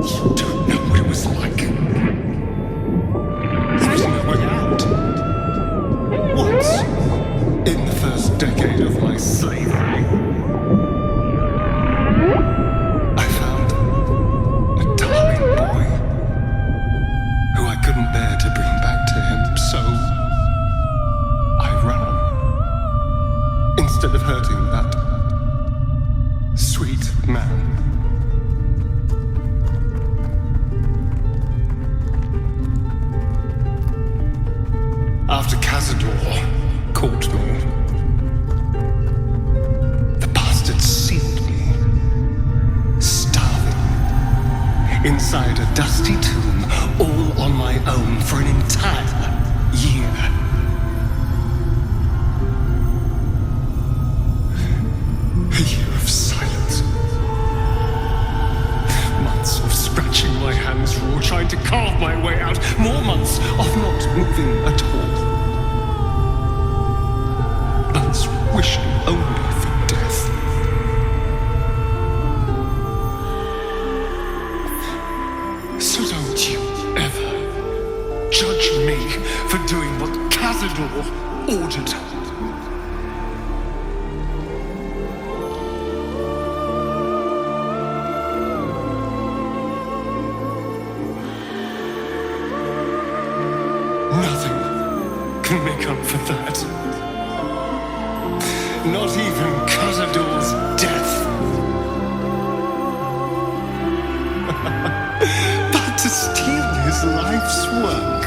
You don't know what it was like. There was no way out. Once, in the first decade of my slavery, I found a darling boy who I couldn't bear to bring back to him, so I ran. Instead of hurting that sweet man. After Cazador caught me, the bastard sealed me, starving, inside a dusty tomb, all on my own for an entire year. A year of silence. Months of scratching my hands raw, trying to carve my way out. More months of not moving at all. Months wishing only for death. So don't you ever judge me for doing what Cazador ordered. Nothing can make up for that. Not even Cazador's death. But to steal his life's work.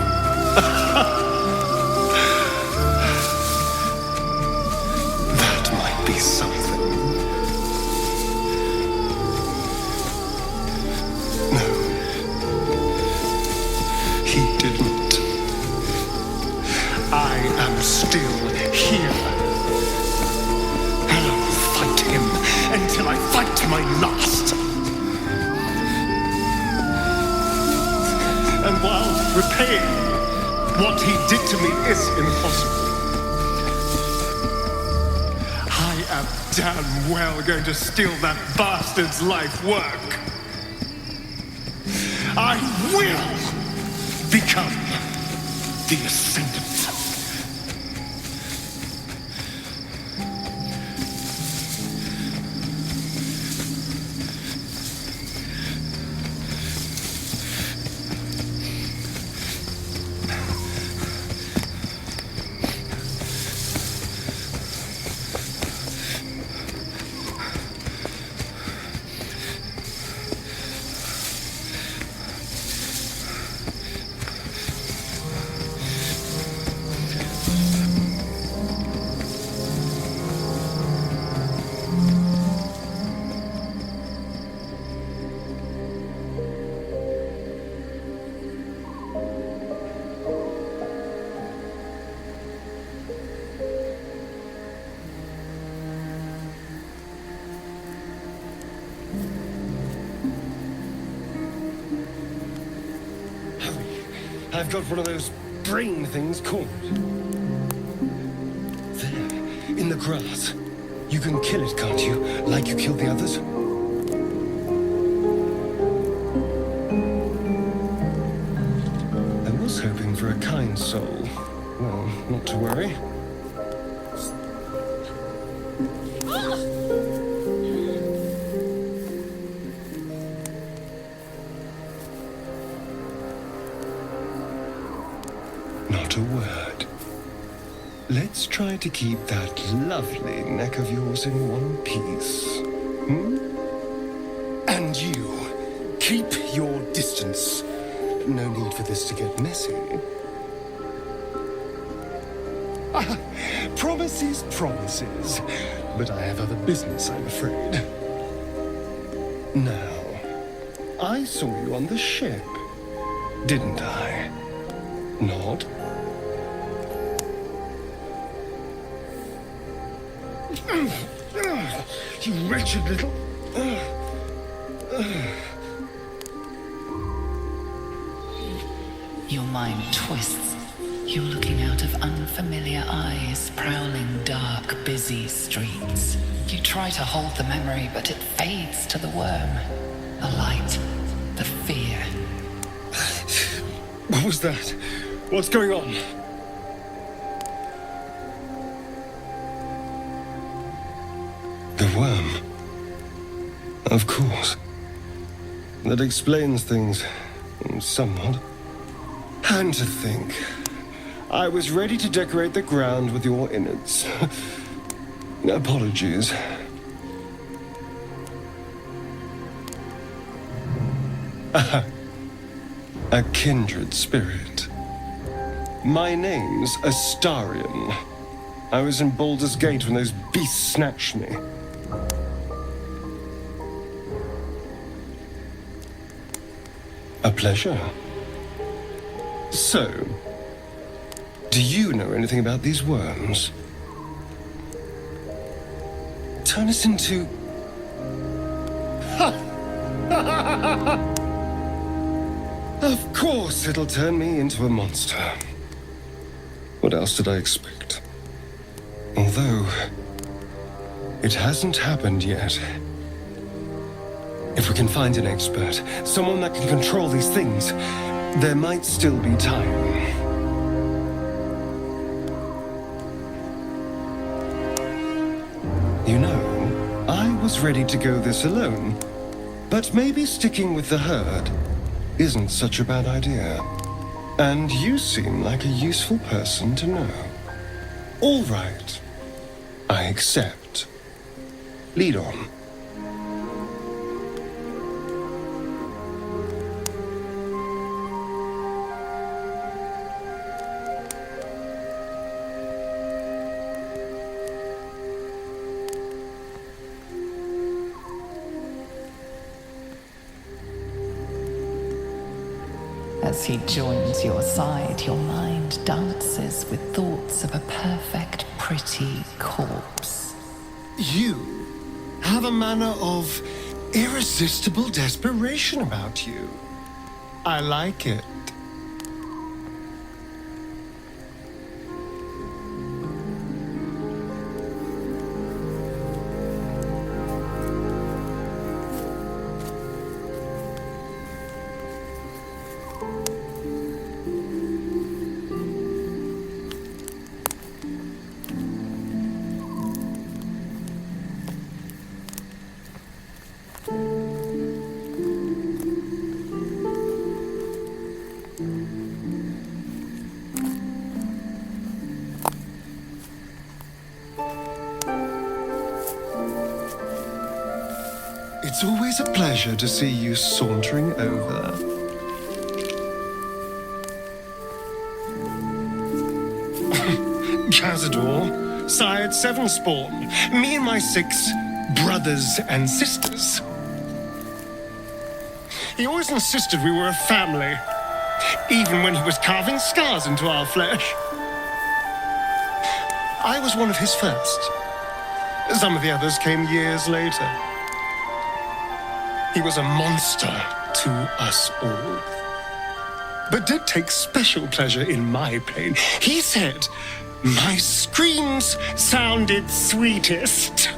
That might be something. No. He didn't. I am still here. And I'll fight him until I fight my last. And while repaying what he did to me is impossible, I am damn well going to steal that bastard's life work. I will become the Ascendant. I've got one of those brain things called. There, in the grass. You can kill it, can't you? Like you killed the others? I was hoping for a kind soul. Well, not to worry. Not a word. Let's try to keep that lovely neck of yours in one piece. And you, keep your distance. No need for this to get messy. Promises, promises. But I have other business, I'm afraid. Now, I saw you on the ship, didn't I? Nod. You wretched little... Your mind twists. You're looking out of unfamiliar eyes, prowling dark, busy streets. You try to hold the memory, but it fades to the worm. The light the fear. What was that? What's going on? The worm. Of course. That explains things somewhat. And to think, I was ready to decorate the ground with your innards. Apologies. A kindred spirit. My name's Astarion. I was in Baldur's Gate when those beasts snatched me. A pleasure. So, do you know anything about these worms? Turn us into... Of course it'll turn me into a monster. What else did I expect? Although, it hasn't happened yet. If we can find an expert, someone that can control these things, there might still be time. You know, I was ready to go this alone, but maybe sticking with the herd isn't such a bad idea. And you seem like a useful person to know. All right. I accept. Lead on. As he joins your side, your mind dances with thoughts of a perfect, pretty corpse. You have a manner of irresistible desperation about you. I like it. It's always a pleasure to see you sauntering over. Cazador, sired 7 spawn. Me and my 6 brothers and sisters. He always insisted we were a family, even when he was carving scars into our flesh. I was one of his first. Some of the others came years later. He was a monster to us all, but did take special pleasure in my pain. He said my screams sounded sweetest.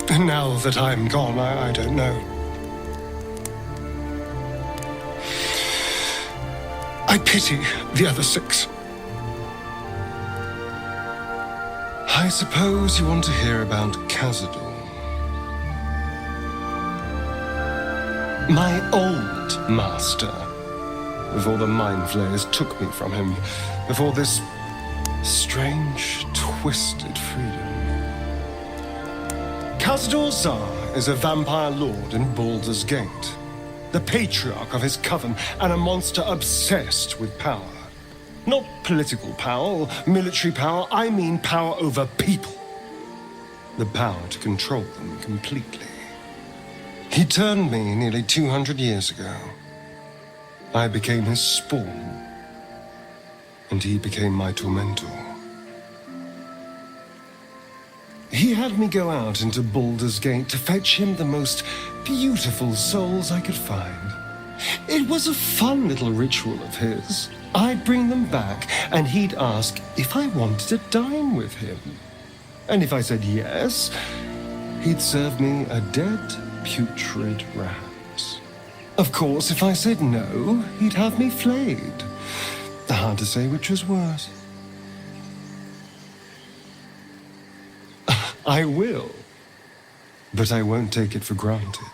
And now that I'm gone, I don't know. I pity the other 6. I suppose you want to hear about Cazador. My old master. Before the mind flayers took me from him. Before this strange, twisted freedom. Cazador Zar is a vampire lord in Baldur's Gate. The patriarch of his coven and a monster obsessed with power. Not political power or military power, I mean power over people. The power to control them completely. He turned me nearly 200 years ago. I became his spawn, and he became my tormentor. He had me go out into Baldur's Gate to fetch him the most beautiful souls I could find. It was a fun little ritual of his. I'd bring them back, and he'd ask if I wanted to dine with him. And if I said yes, he'd serve me a dead, putrid rat. Of course, if I said no, he'd have me flayed. Hard to say which was worse. I will, but I won't take it for granted.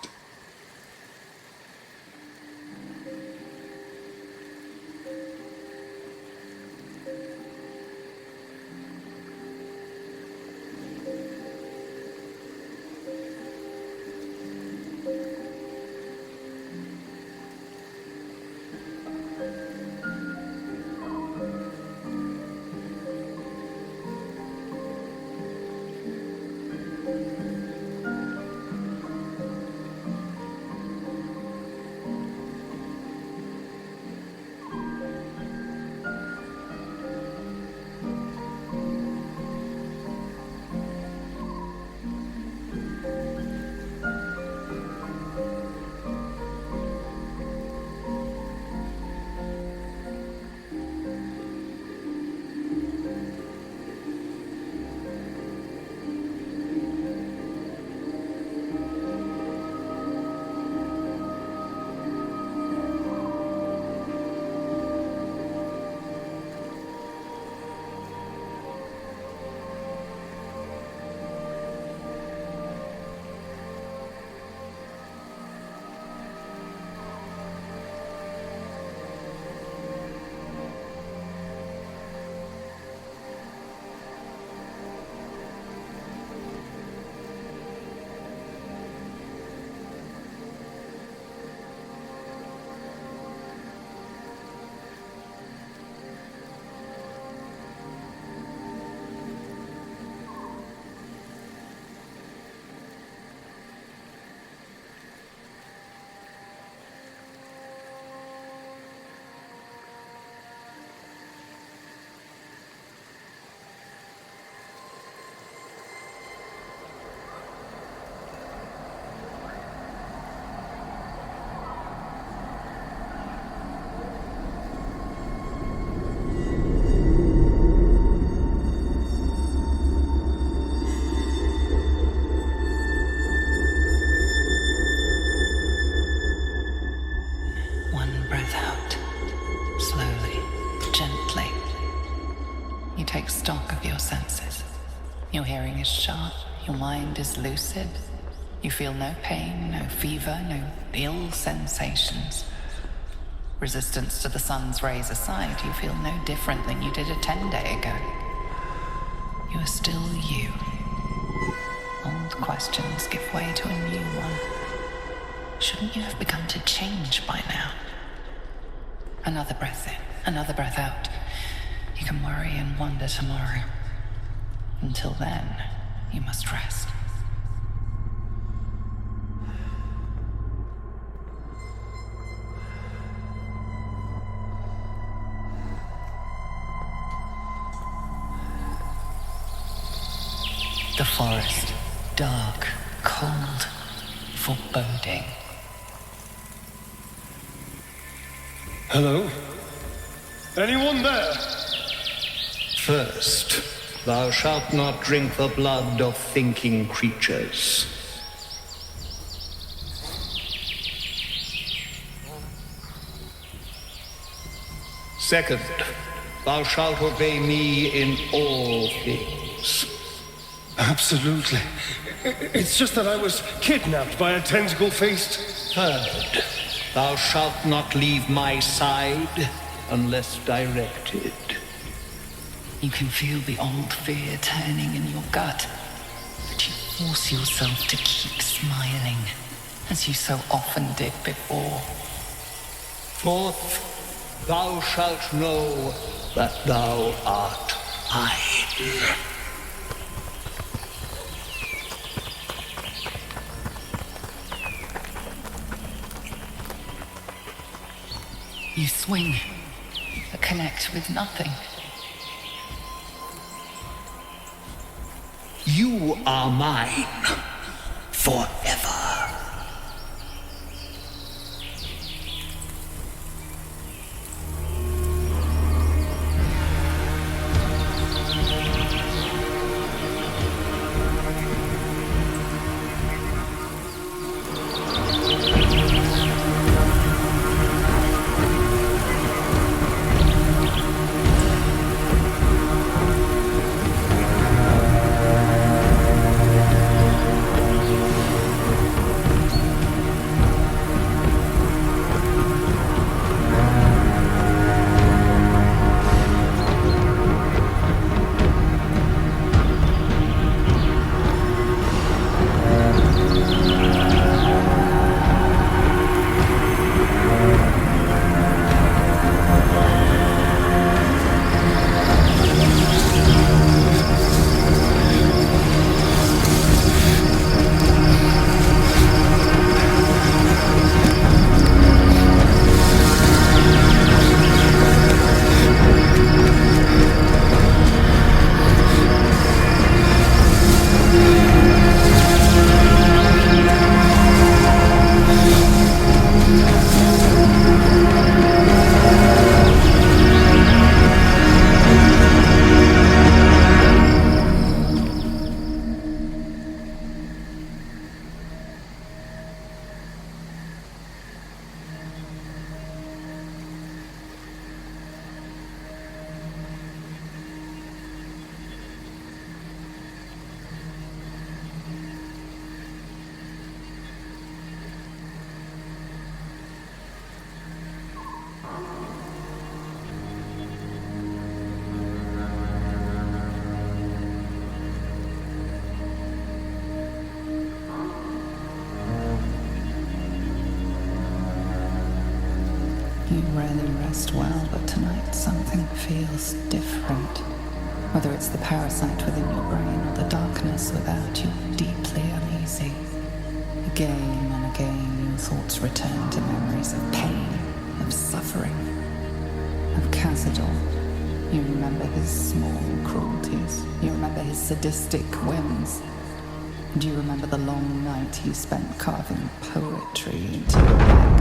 take stock of your senses. Your hearing is sharp, your mind is lucid. You feel no pain, no fever, no ill sensations. Resistance to the sun's rays aside, you feel no different than you did a 10-day ago. You are still you. Old questions give way to a new one. Shouldn't you have begun to change by now? Another breath in, another breath out. You can worry and wonder tomorrow. Until then, you must rest. The forest, dark, cold, foreboding. Hello? Anyone there? First, thou shalt not drink the blood of thinking creatures. Second, thou shalt obey me in all things. Absolutely. It's just that I was kidnapped by a tentacle-faced... Third, thou shalt not leave my side unless directed. You can feel the old fear turning in your gut, but you force yourself to keep smiling, as you so often did before. Fourth, thou shalt know that thou art mine. You swing, but connect with nothing. You are mine forever. You rarely rest well, but tonight something feels different. Whether it's the parasite within your brain or the darkness without you, deeply uneasy. Again and again, your thoughts return to memories of pain, of suffering, of Cazador. You remember his small cruelties. You remember his sadistic whims. And you remember the long night you spent carving poetry into your back.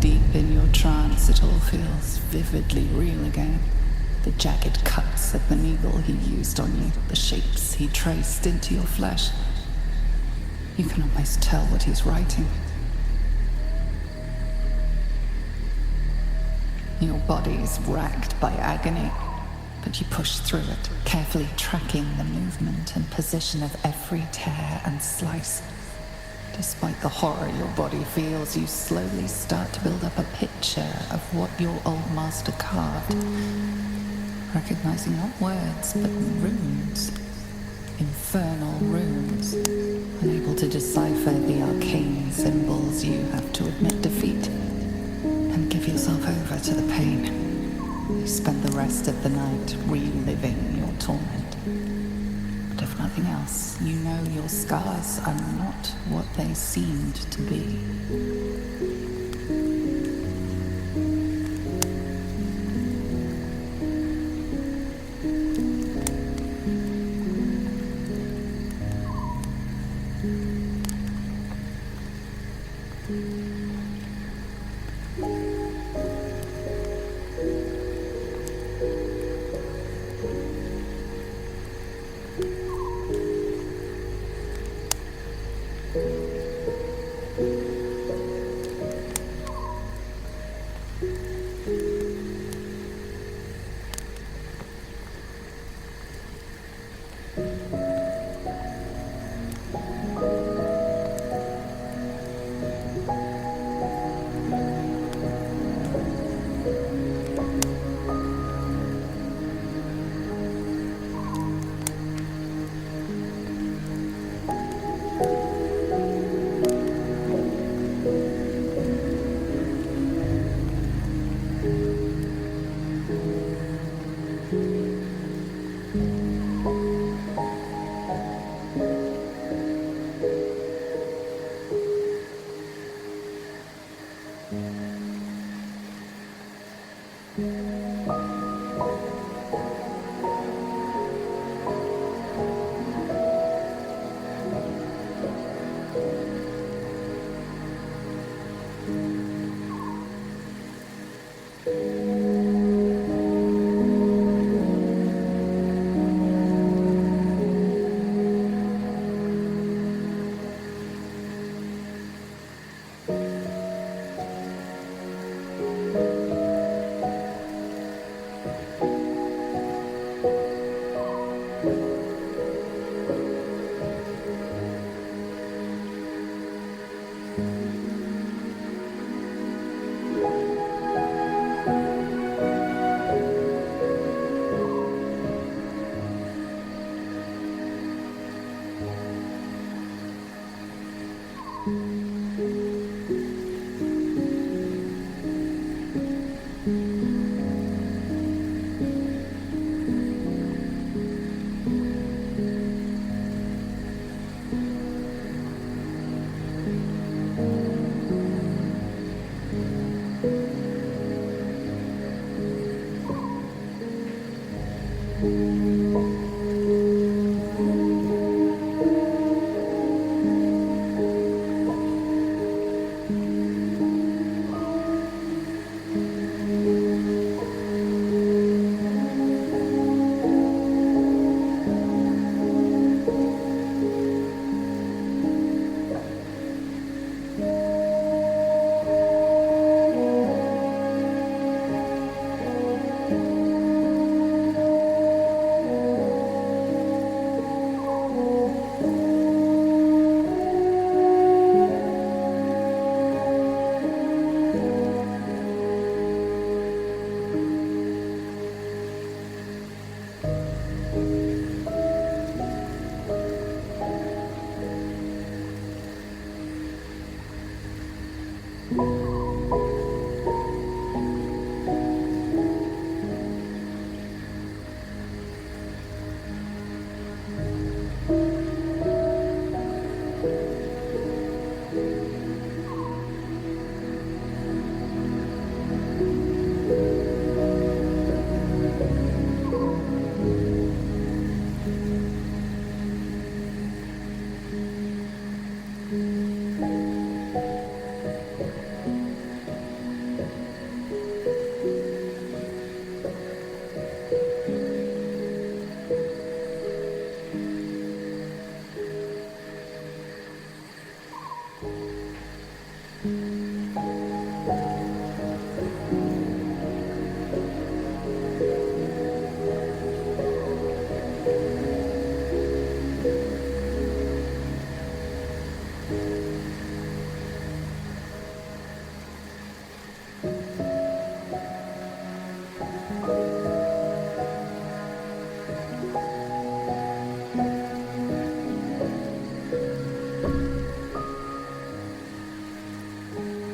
Deep in your trance, it all feels vividly real again. The jagged cuts of the needle he used on you, the shapes he traced into your flesh. You can almost tell what he's writing. Your body's racked by agony, but you push through it, carefully tracking the movement and position of every tear and slice. Despite the horror your body feels, you slowly start to build up a picture of what your old master carved, recognizing not words, but runes. Infernal runes, unable to decipher the arcane symbols you have to admit defeat, and give yourself over to the pain. You spend the rest of the night reliving your torment. But if nothing else, you know your scars are not what they seemed to be.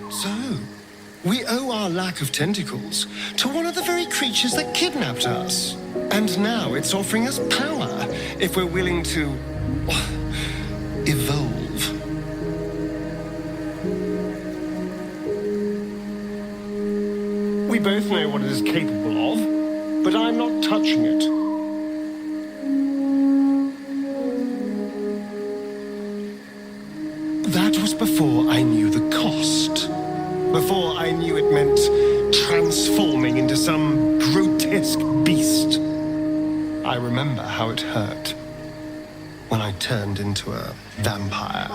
So, we owe our lack of tentacles to one of the very creatures that kidnapped us. And now it's offering us power if we're willing to evolve. We both know what it is capable of, but I'm not touching it. That was before I knew the cost. Before I knew it meant transforming into some grotesque beast. I remember how it hurt when I turned into a vampire.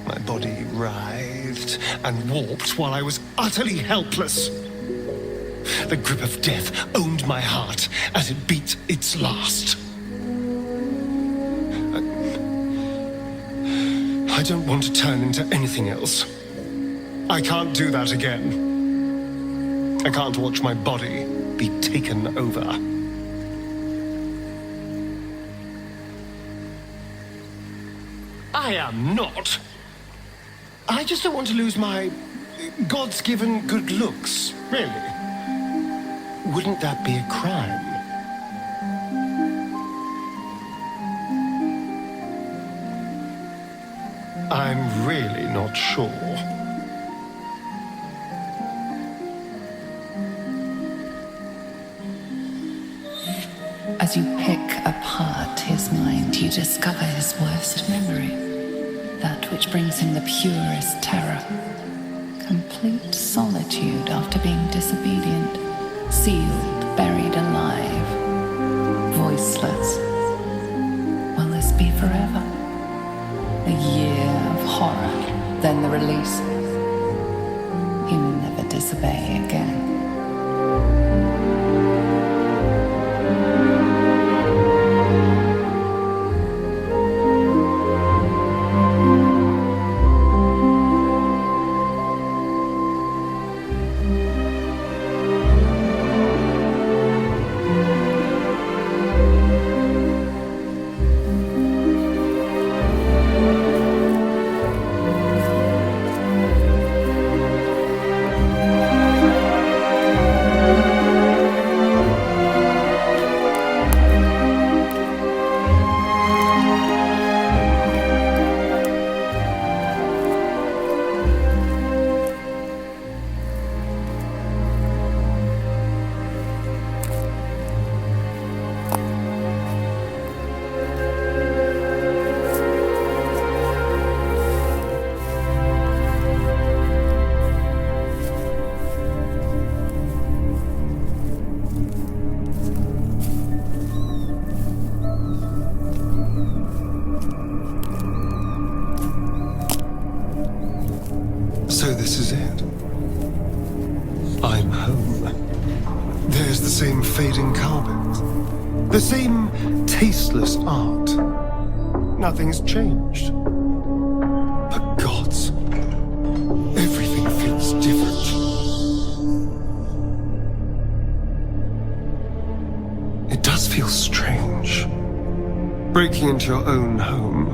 My body writhed and warped while I was utterly helpless. The grip of death owned my heart as it beat its last. I don't want to turn into anything else. I can't do that again. I can't watch my body be taken over. I am not. I just don't want to lose my God's given good looks, really. Wouldn't that be a crime? I'm really not sure. As you pick apart his mind, you discover his worst memory, that which brings him the purest terror. Complete solitude after being disobedient, sealed, buried alive, voiceless. Will this be forever? A year of horror, then the release. He will never disobey again. tasteless art. Nothing's changed. But gods, everything feels different. It does feel strange. Breaking into your own home,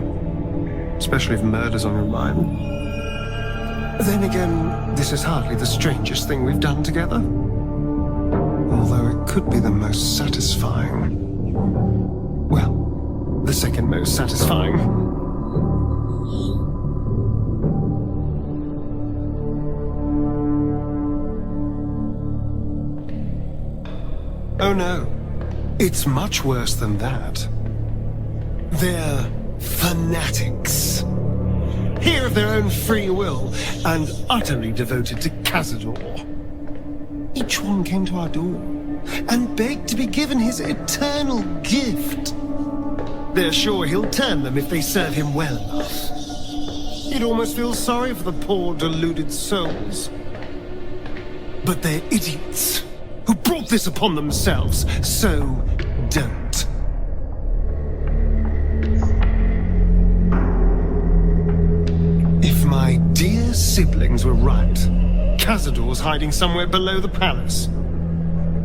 especially if murder's on your mind. Then again, this is hardly the strangest thing we've done together. Although it could be the most satisfying. Well, the second most satisfying. Oh no, it's much worse than that. They're fanatics. Here of their own free will, and utterly devoted to Cazador. Each one came to our door, and begged to be given his eternal gift. They're sure he'll turn them if they serve him well enough. You'd almost feel sorry for the poor, deluded souls. But they're idiots, who brought this upon themselves, so don't. If my dear siblings were right, Cazador's hiding somewhere below the palace.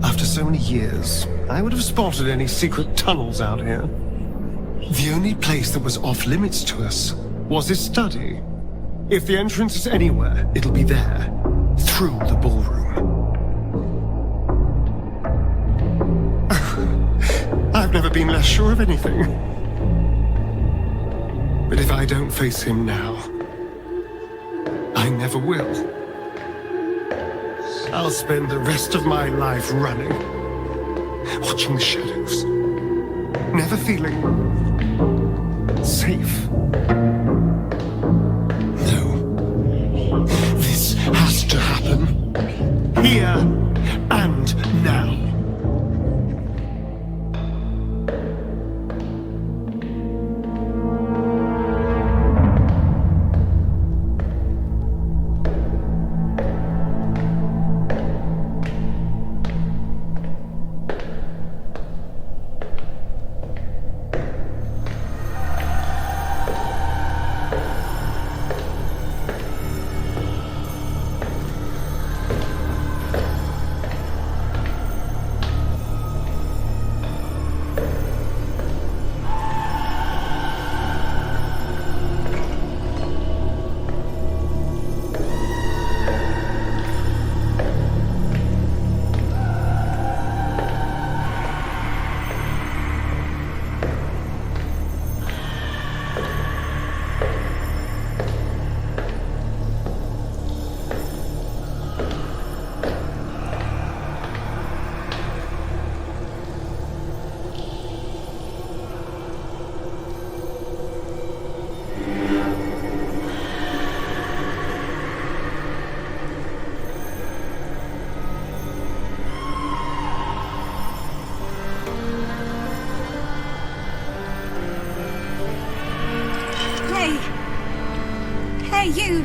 After so many years, I would have spotted any secret tunnels out here. The only place that was off limits to us was his study. If the entrance is anywhere, it'll be there, through the ballroom. I've never been less sure of anything. But if I don't face him now, I never will. I'll spend the rest of my life running, watching the shadows, never feeling safe. No. This has to happen. Here and now. You!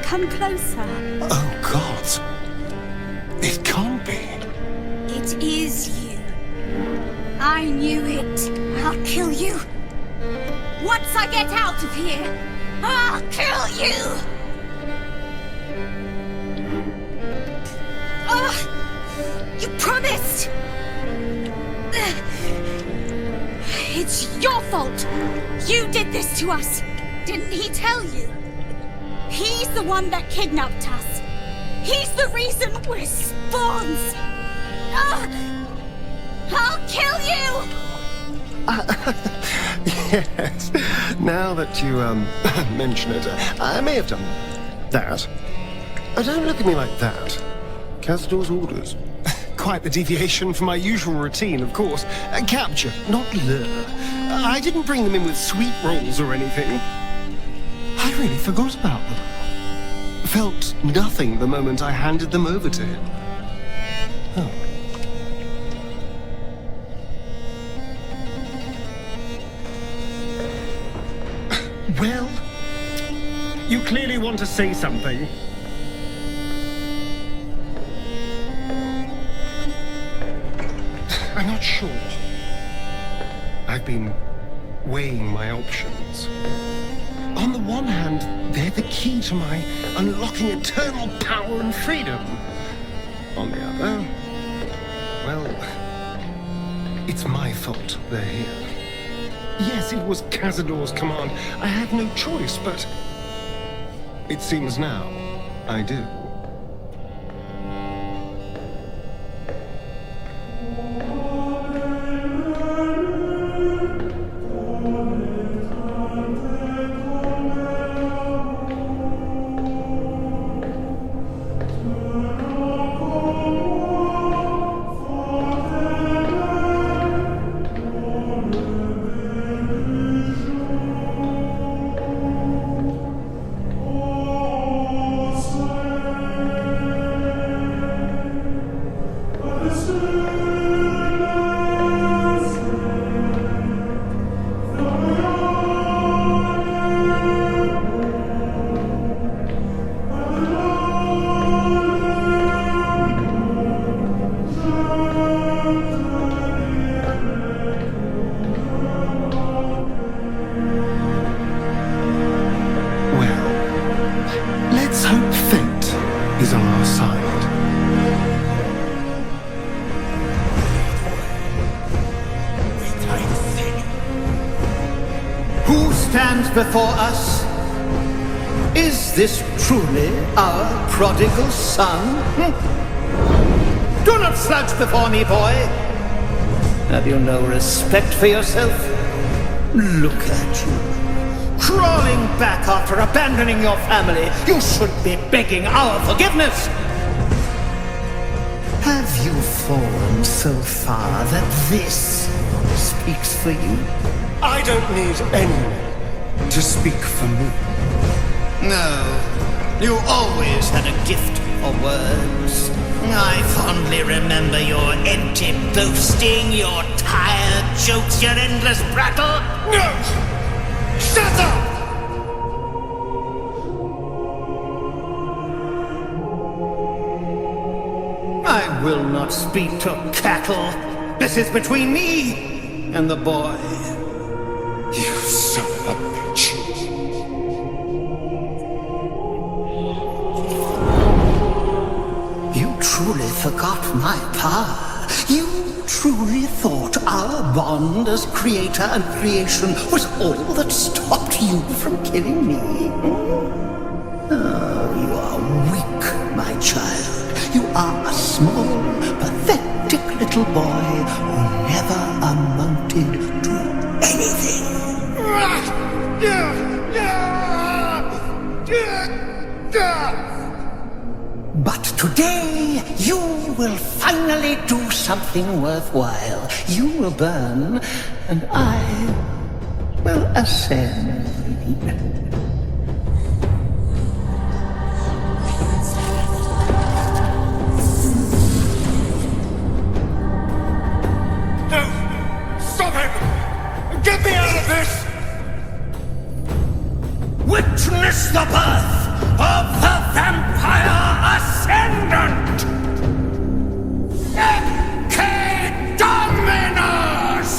Come closer. Oh, God. It can't be. It is you. I knew it. I'll kill you. Once I get out of here, I'll kill you! Oh, you promised! It's your fault. You did this to us. Didn't he tell you? He's the one that kidnapped us. He's the reason we're spawns. I'll kill you! Yes. Now that you, mention it, I may have done that. Don't look at me like that. Cazador's orders. Quite the deviation from my usual routine, of course. Capture, not lure. I didn't bring them in with sweet rolls or anything. I really forgot about them. Felt nothing the moment I handed them over to him. Oh. Well, you clearly want to say something. I'm not sure. been weighing my options. On the one hand, they're the key to my unlocking eternal power and freedom. On the other, well, it's my fault they're here. Yes, it was Cazador's command. I had no choice, but it seems now I do. Is on our side. Who stands before us? Is this truly our prodigal son? Do not slouch before me, boy. Have you no respect for yourself? Look at you. Crawling back after abandoning your family. You should be begging our forgiveness. Have you fallen so far that this speaks for you? I don't need anyone to speak for me. No, you always had a gift for words. I fondly remember your empty boasting, your tired jokes, your endless prattle. No! Shut up! I will not speak to cattle. This is between me and the boy. You son of a bitch. You truly forgot my power. You truly thought our bond as creator and creation was all that stopped you from killing me? Oh, you are weak, my child. You are a small, pathetic little boy who never amounted to anything. But today, you will finally do something worthwhile. You will burn, and I will ascend. Stop him! Get me out of this! Witness the birth of the Vampire Ascendant! Ecce Dominus!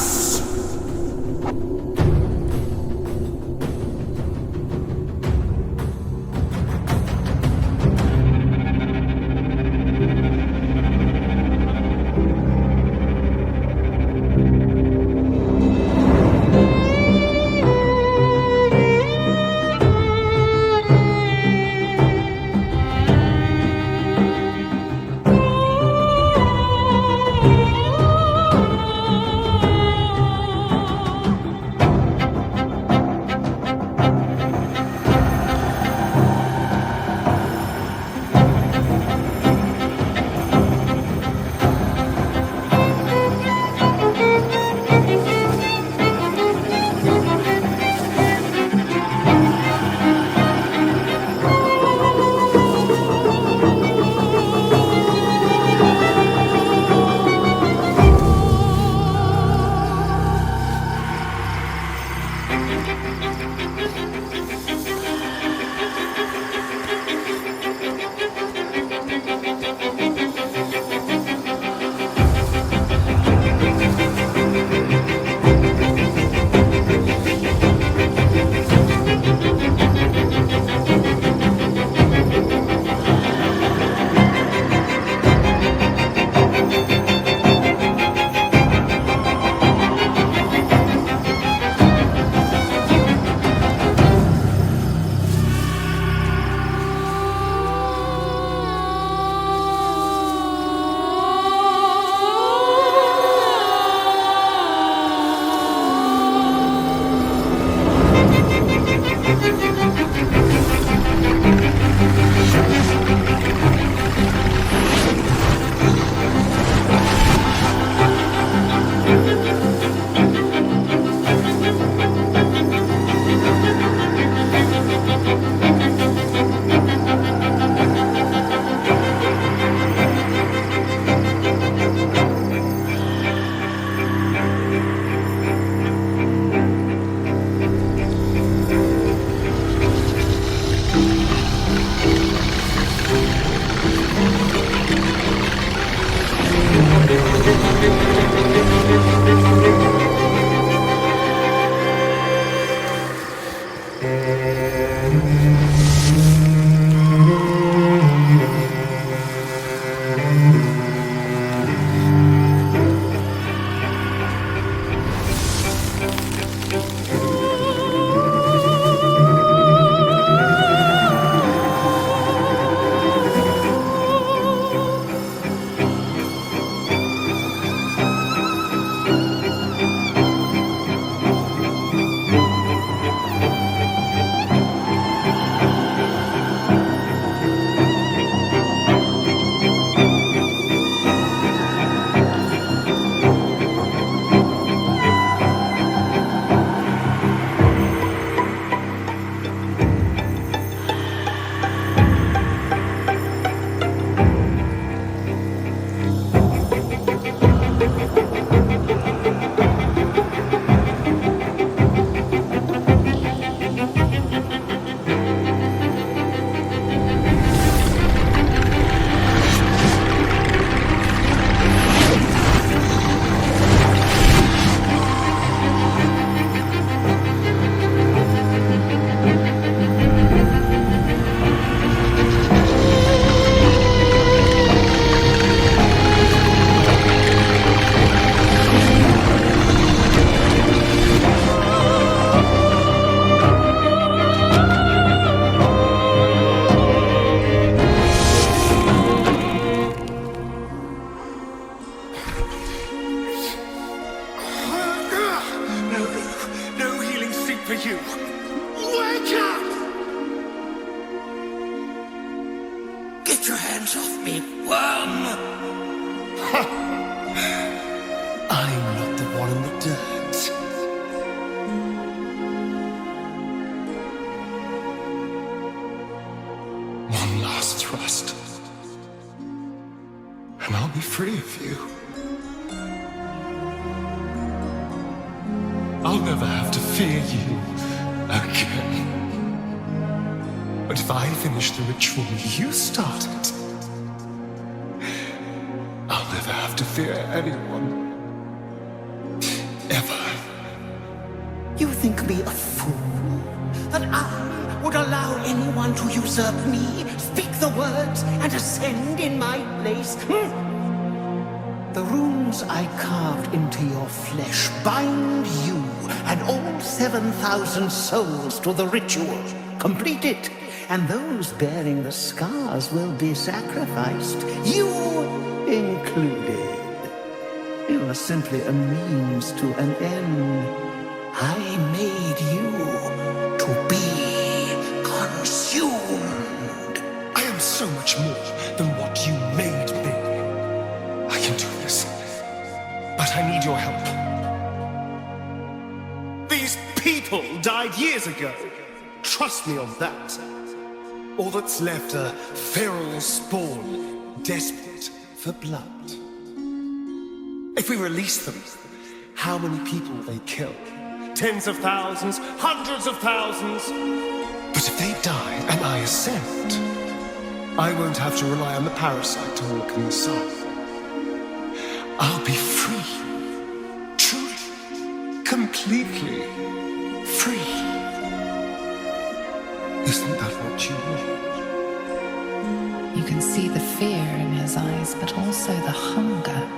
free of you. I'll never have to fear you again. But if I finish the ritual you started, I'll never have to fear anyone. Ever. You think me a fool? That I would allow anyone to usurp me, speak the words, and ascend in my place? The runes I carved into your flesh bind you and all 7,000 souls to the ritual. Complete it, and those bearing the scars will be sacrificed, you included. You are simply a means to an end. I made you to be consumed. I am so much more than what you made me. I can do this, but I need your help. These people died years ago. Trust me on that. All that's left are feral spawn, desperate for blood. If we release them, how many people will they kill? Tens of thousands, hundreds of thousands. But if they die and I ascend, I won't have to rely on the parasite to walk in the sun. I'll be free. Truly, completely free. Isn't that what you want? You can see the fear in his eyes, but also the hunger.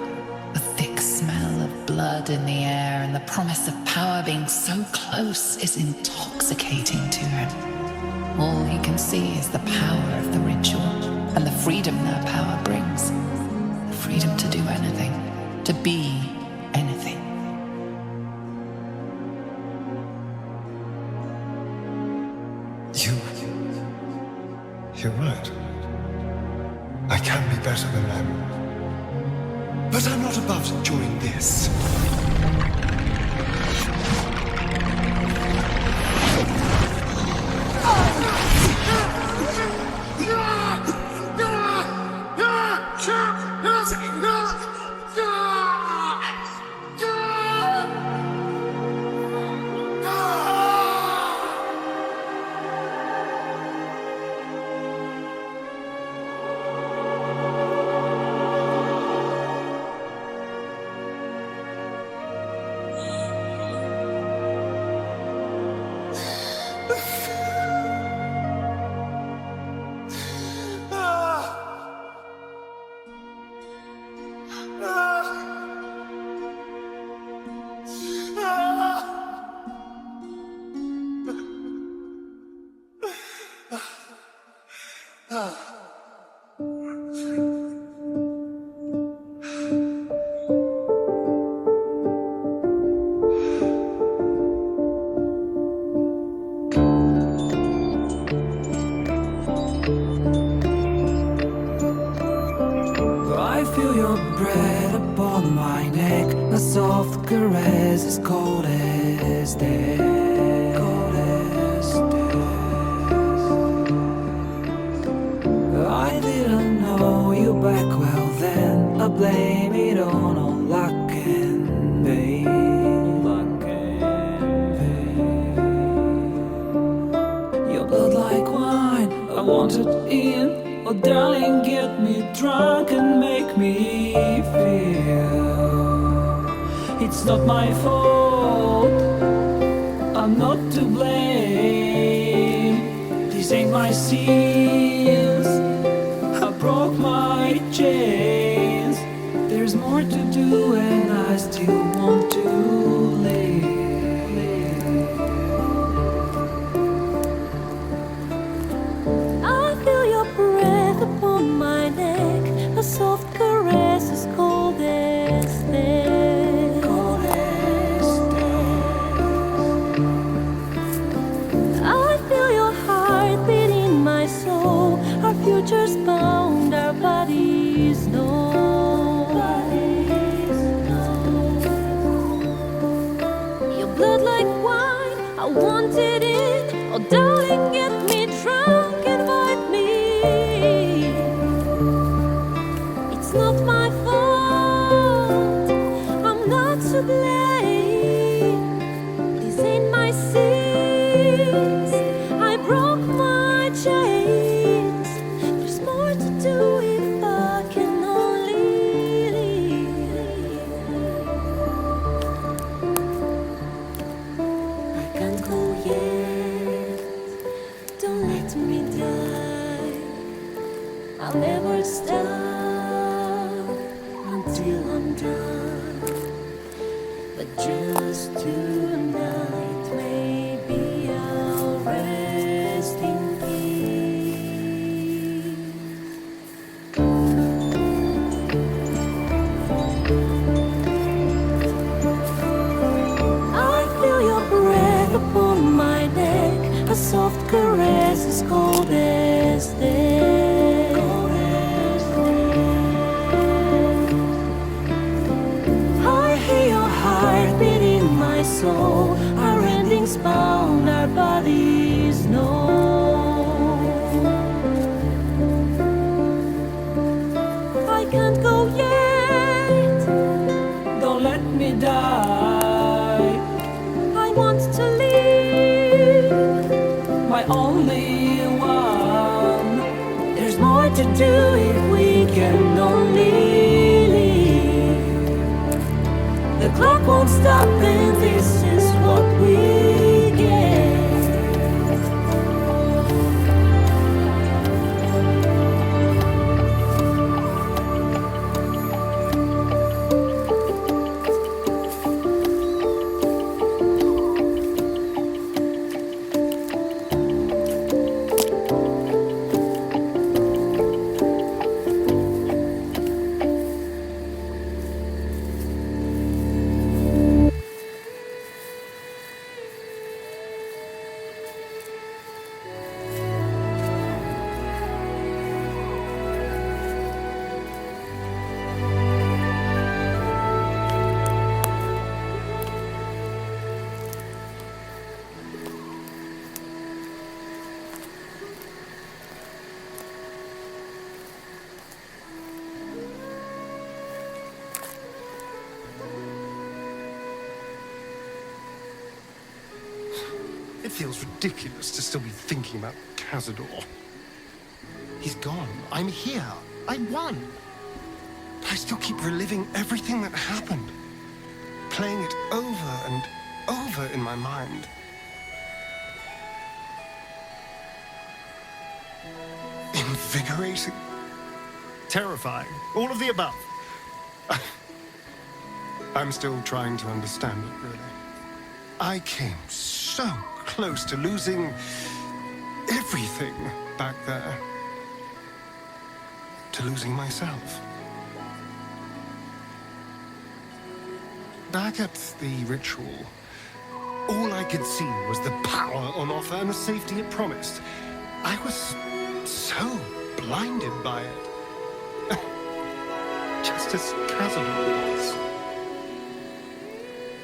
The thick smell of blood in the air and the promise of power being so close is intoxicating to him. All he can see is the power of the ritual and the freedom that power brings. The freedom to do anything, to be anything. You're right. I can be better than them. But I'm not above enjoying this. your breath upon my neck, a soft caress as cold as death. Cold as death. I didn't know you back well then. I blame it on luck and pain. Luck and pain. Your blood like wine, I want it in. Oh darling, get me drunk and make me feel it's not my fault, I'm not to blame. These ain't my sins, I broke my chains. There's more to do and I still want to live. Upon my neck, a soft caress as cold as death. Cold as death. I feel your heart beating my soul. Our futures bound, our bodies know. Your blood like wine, I want it in. Oh darling, get me drunk, invite me. It's not my fault, I'm not to blame. These ain't my sins, I broke my chains. There's more to do if I can only leave. I can't go yet, don't let me die. I'll never stop until I'm done, but just tonight maybe I'll rest in peace. I feel your breath upon my neck, a soft caress as cold as death. Soul, our endings bound, our bodies know. I can't go yet, Don't let me die. I want to live, My only one. There's more to do if we can only leave. The clock won't stop and this is what we get. It feels ridiculous to still be thinking about Cazador. He's gone. I'm here. I won. But I still keep reliving everything that happened. Playing it over and over in my mind. Invigorating. Terrifying. All of the above. I'm still trying to understand it, really. I came so close to losing everything back there. To losing myself. Back at the ritual, all I could see was the power on offer and the safety it promised. I was so blinded by it. Just just as Cazador was.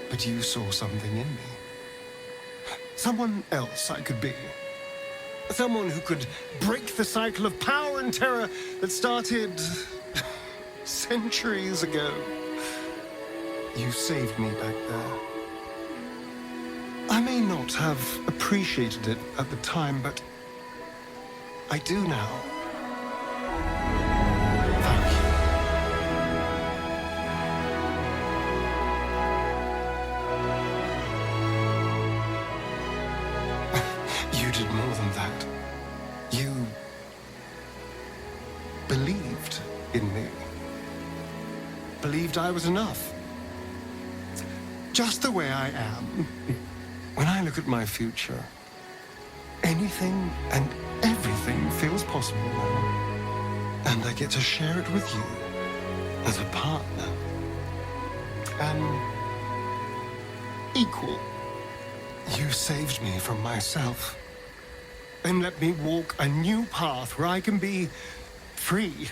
But you saw something in me. Someone else I could be. Someone who could break the cycle of power and terror that started centuries ago. You saved me back there. I may not have appreciated it at the time, but I do now. Thank you. You did more than that. You believed in me. Believed I was enough. Just the way I am. When I look at my future, anything and everything feels possible now. And I get to share it with you as a partner. An equal. You saved me from myself. And let me walk a new path where I can be free.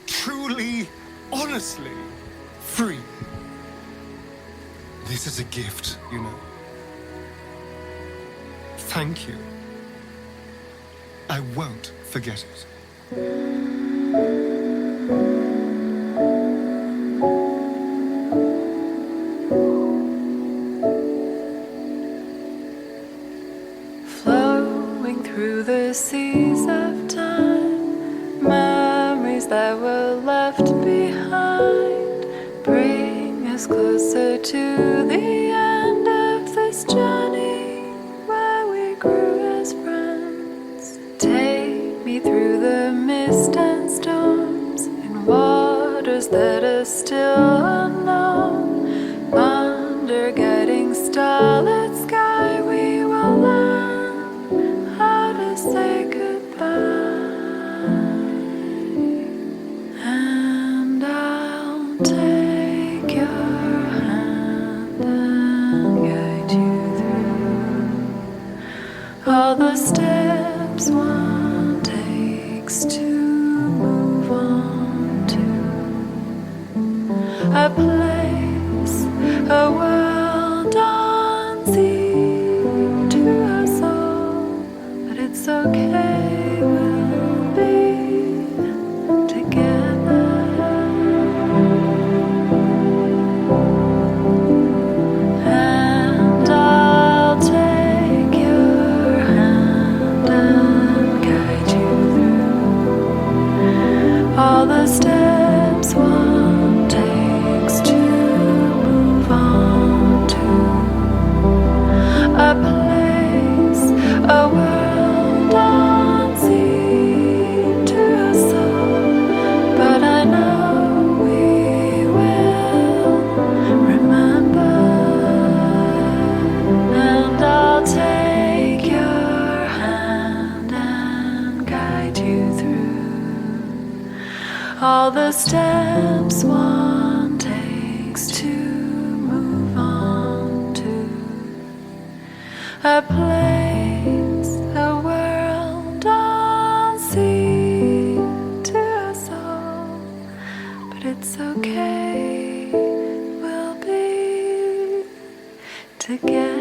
Truly, honestly free. This is a gift, you know. Thank you. I won't forget it. Flowing through the seas of time, memories that were left behind bring us closer to the end of this journey where we grew as friends. Take me through the mist and storms in waters that are still unknown. Under guiding starlit sky, we will learn how to say goodbye. And I'll take your hand and guide you through all the steps one takes to move on to a place, a world unseen to us all. But it's okay, we'll be together. And I'll take your hand and guide you through all the steps one takes to move on to a place, a world unseen to us all. But I know we will remember. And I'll take your hand and guide you through all the steps one takes to move on to a place, a world unseen to us all. But it's okay, we'll be together.